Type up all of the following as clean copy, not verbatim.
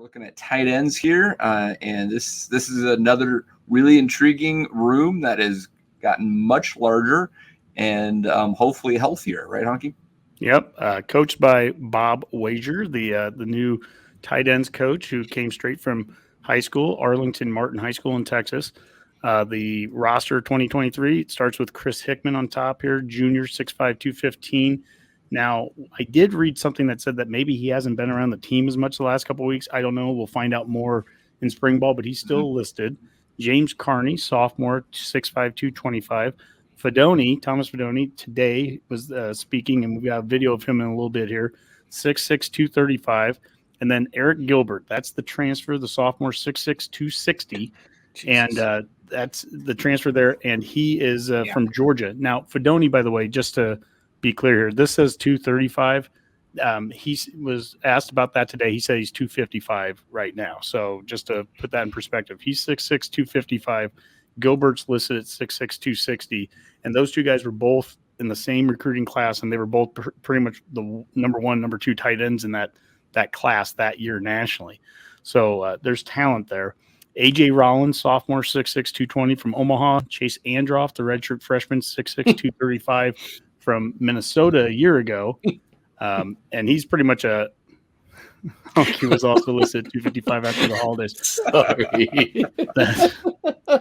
looking at tight ends here, and this is another really intriguing room that has gotten much larger and hopefully healthier, right, Honky? Yep, coached by Bob Wager, the new tight ends coach who came straight from high school, Arlington Martin High School in Texas. The roster 2023 starts with Chris Hickman on top here, junior, 6'5", 215. Now, I did read something that said that maybe he hasn't been around the team as much the last couple of weeks. I don't know. We'll find out more in spring ball, but he's still listed. James Carnie, sophomore, 6'5", 225. Fidone, Thomas Fidone, today was speaking, and we've got a video of him in a little bit here, 6'6", 235. And then Arik Gilbert, that's the transfer, the sophomore, 6'6", 260. Jesus. And that's the transfer there, and he is from Georgia. Now, Fidone, by the way, just to be clear here, this says 235. He was asked about that today. He said he's 255 right now. So just to put that in perspective, he's 6'6", 255. Gilbert's listed at 6'6", 260. And those two guys were both in the same recruiting class, and they were both pretty much the number one, number two tight ends in that class that year nationally. So there's talent there. A.J. Rollins, sophomore, 6'6", 220 from Omaha. Chase Androff, the redshirt freshman, 6'6", 235 from Minnesota a year ago. And he's pretty much he was also listed at 255 after the holidays. Sorry.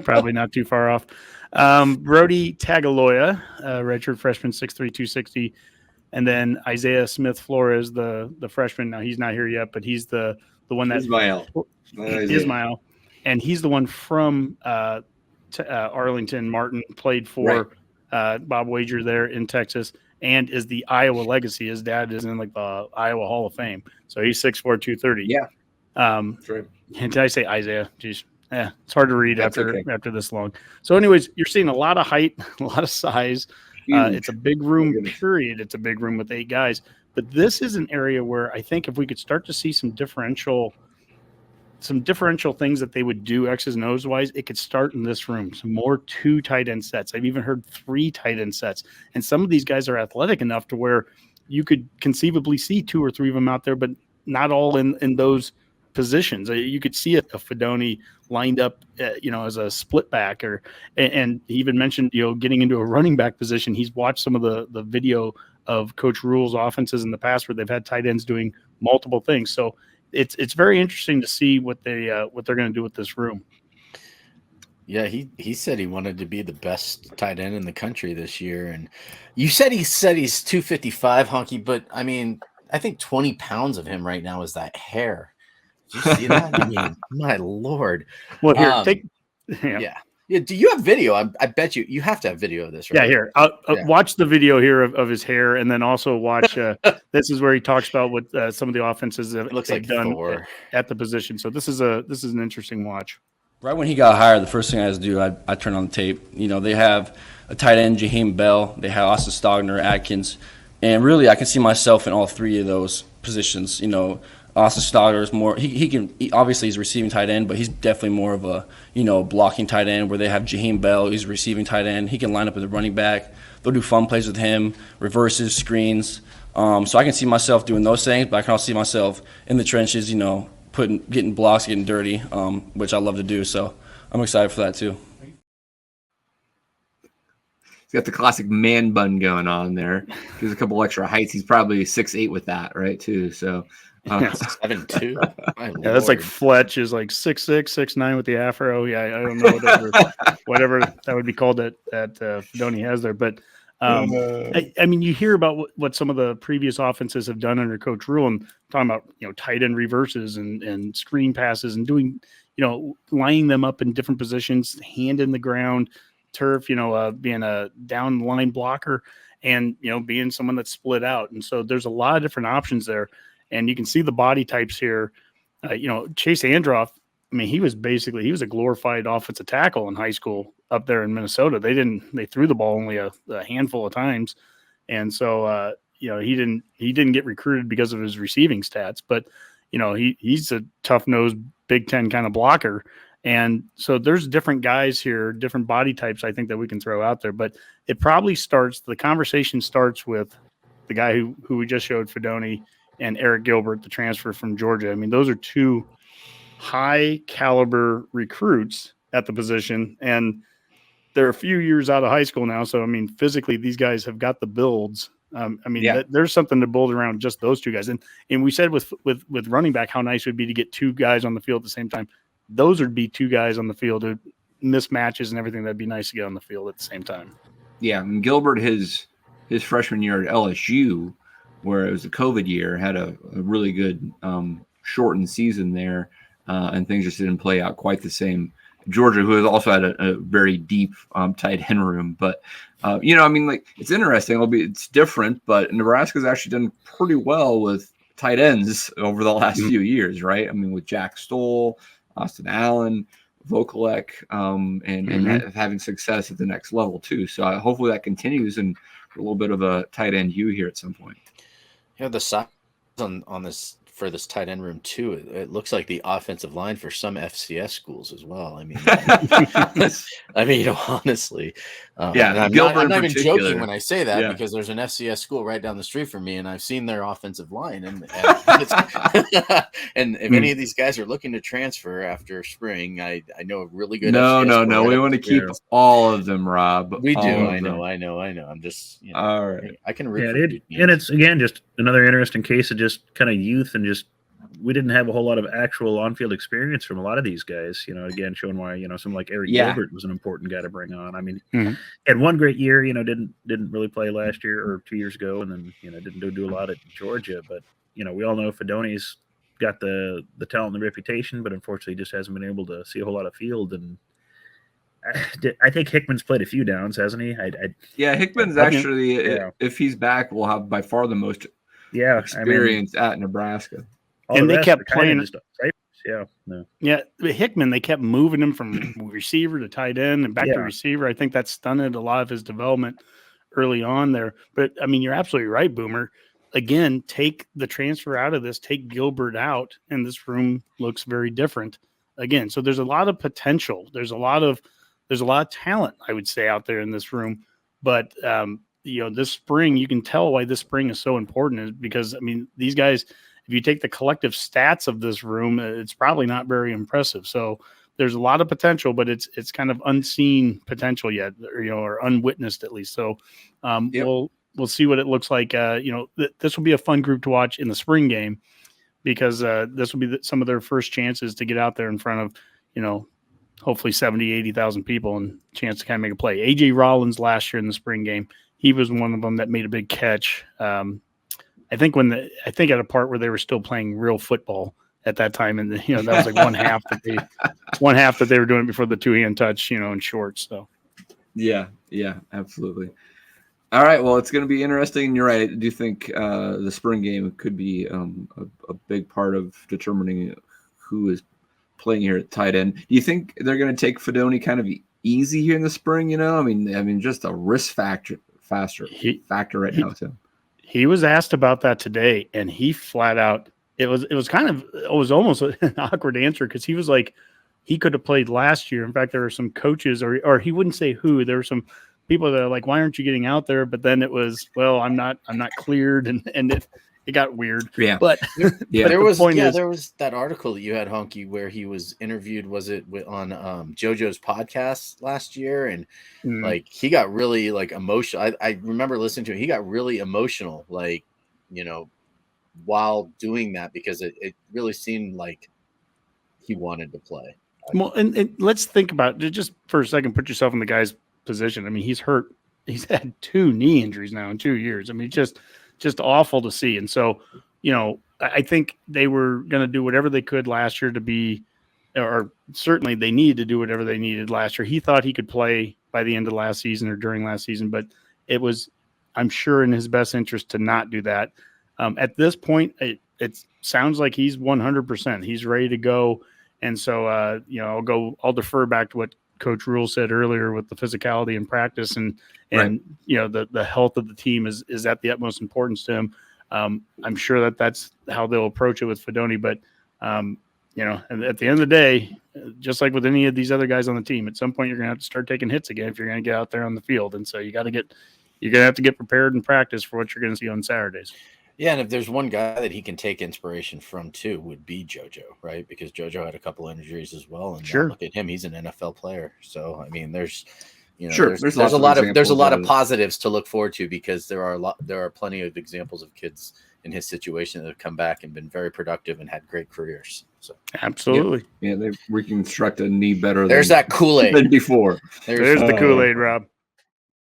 Probably not too far off. Brodie Tagaloa, redshirt freshman, 6'3", 260. And then Isaiah Smith-Flores, the freshman. Now, he's not here yet, but he's the one that Ismael. And he's the one from Arlington Martin, played for Bob Wager there in Texas, and is the Iowa legacy. His dad is in like the Iowa Hall of Fame. So he's 6'4", 230. Yeah. That's right. And did I say Isaiah? Jeez. Yeah, it's hard to read after this long. So anyways, you're seeing a lot of height, a lot of size. It's a big room, period. It's a big room with 8 guys. But this is an area where I think if we could start to see some differential things that they would do X's and O's wise, it could start in this room. Some more 2 tight end sets. I've even heard 3 tight end sets. And some of these guys are athletic enough to where you could conceivably see 2 or 3 of them out there, but not all in those positions. You could see a Fidone lined up, as a split back, and he even mentioned, getting into a running back position. He's watched some of the video of Coach Rule's offenses in the past where they've had tight ends doing multiple things. So it's very interesting to see what they're going to do with this room. Yeah, he said he wanted to be the best tight end in the country this year, and you said he's 255, Honky, but I mean, I think 20 pounds of him right now is that hair. Did you see that? I mean, my Lord. Well, here, Yeah. Do you have video? I bet you have to have video of this, right? Yeah, here. I'll watch the video here of his hair, and then also watch. This is where he talks about what some of the offenses have done at the position. So this is an interesting watch. Right when he got hired, the first thing I had to do, I turned on the tape. They have a tight end, Jaheim Bell. They have Austin Stogner, Atkins, and really I can see myself in all 3 of those positions. Austin Stogner is more. Obviously he's a receiving tight end, but he's definitely more of a blocking tight end. Where they have Jaheim Bell, he's a receiving tight end. He can line up as a running back. They'll do fun plays with him, reverses, screens. So I can see myself doing those things, but I can also see myself in the trenches. Getting blocks, getting dirty, which I love to do. So I'm excited for that too. He's got the classic man bun going on there. There's a couple extra heights. He's probably 6'8" with that, right? Too. So. 7'2". Yeah, that's like Fletch is like 6'6", 6'9" with the afro. Yeah, I don't know whatever that would be called that Fidone has there. But I mean, you hear about what some of the previous offenses have done under Coach Rule, and talking about tight end reverses and screen passes and doing lining them up in different positions, hand in the ground, turf, being a down line blocker, and being someone that's split out. And so there's a lot of different options there. And you can see the body types here. Chase Androff, I mean, he was a glorified offensive tackle in high school up there in Minnesota. They threw the ball only a handful of times. And so, he didn't get recruited because of his receiving stats, but he's a tough-nosed Big Ten kind of blocker. And so there's different guys here, different body types, I think, that we can throw out there, but it probably the conversation starts with the guy who we just showed, Fidone, and Arik Gilbert, the transfer from Georgia. I mean, those are 2 high caliber recruits at the position, and they're a few years out of high school now. So, I mean, physically, these guys have got the builds. There's something to build around just those two guys. And we said with running back, how nice it would be to get two guys on the field at the same time. Those would be two guys on the field who mismatches and everything. That'd be nice to get on the field at the same time. Yeah, and Gilbert, his freshman year at LSU, where it was a COVID year, had a really good shortened season there, and things just didn't play out quite the same. Georgia, who has also had a very deep tight end room, but it's interesting. It's different, but Nebraska's actually done pretty well with tight ends over the last few years, right? I mean, with Jack Stoll, Austin Allen, Vokalek, and having success at the next level too. So hopefully that continues, and a little bit of a tight end U here at some point. Yeah, the size on this for this tight end room too. It looks like the offensive line for some FCS schools as well. I mean, honestly, yeah. I'm not even joking when I say that, because there's an FCS school right down the street from me, and I've seen their offensive line, and and if any of these guys are looking to transfer after spring, I know a really good. No. We want to keep all of them, Rob. We do. I know. I'm just, all right. I can read. And it's again just another interesting case of just kind of youth, and just we didn't have a whole lot of actual on-field experience from a lot of these guys. Again, showing why someone like Arik Gilbert was an important guy to bring on. I mean, had one great year. Didn't really play last year or 2 years ago, and then didn't do a lot at Georgia. But we all know Fidone's got the talent and the reputation, but unfortunately just hasn't been able to see a whole lot of field. And I think Hickman's played a few downs, hasn't he? Hickman's actually, if he's back, will have by far the most experience at Nebraska. And they kept playing. Hickman, they kept moving him from receiver to tight end and back to receiver. I think that stunted a lot of his development early on there. But I mean, you're absolutely right, Boomer. Again, take the transfer out of this, take Gilbert out, and this room looks very different again. So there's a lot of potential. There's a lot of talent, I would say, out there in this room. But this spring, you can tell why this spring is so important, is because these guys, if you take the collective stats of this room, it's probably not very impressive. So there's a lot of potential, but it's kind of unseen potential yet, or unwitnessed at least. So we'll see what it looks like. This will be a fun group to watch in the spring game, because this will be some of their first chances to get out there in front of, hopefully 70, 80,000 people, and chance to kind of make a play. A.J. Rollins last year in the spring game, he was one of them that made a big catch. I think at a part where they were still playing real football at that time, and that was like one half that they were doing it before the 2-hand touch, in shorts. So yeah, absolutely. All right, well, it's going to be interesting. You're right. I do think the spring game could be a big part of determining who is playing here at tight end. Do you think they're going to take Fidone kind of easy here in the spring? I mean, just a risk factor right now too. He was asked about that today, and he flat out, it was almost an awkward answer, because he was like, he could have played last year. In fact, there were some coaches, or he wouldn't say who. There were some people that are like, why aren't you getting out there? But then it was, well, I'm not cleared, and it got weird. Yeah. But there was that article that you had, Honky, where he was interviewed, was it on JoJo's podcast last year? And like, he got really like emotional. I remember listening to it. He got really emotional, like, while doing that, because it really seemed like he wanted to play. Well, and let's think about it just for a second. Put yourself in the guy's position. I mean, he's hurt. He's had 2 knee injuries now in 2 years. I mean, just awful to see. And so, I think they were going to do whatever they could last year to be, or certainly they needed to do whatever they needed last year. He thought he could play by the end of last season or during last season, but it was, I'm sure, in his best interest to not do that. At this point, it sounds like he's 100%. He's ready to go. And so, I'll defer back to what Coach Rule said earlier with the physicality in practice, and right. The health of the team is at the utmost importance to him. I'm sure that's how they'll approach it with Fidone, but and at the end of the day, just like with any of these other guys on the team, at some point you're going to have to start taking hits again if you're going to get out there on the field. And so you're going to have to get prepared and practice for what you're going to see on Saturdays. Yeah, and if there's one guy that he can take inspiration from too, would be JoJo, right? Because JoJo had a couple injuries as well, and now look at him; he's an NFL player. So I mean, there's there's a lot of positives to look forward to, because there are plenty of examples of kids in his situation that have come back and been very productive and had great careers. So absolutely, yeah, they reconstruct a knee better. There's that Kool-Aid than before. There's the Kool-Aid, Rob.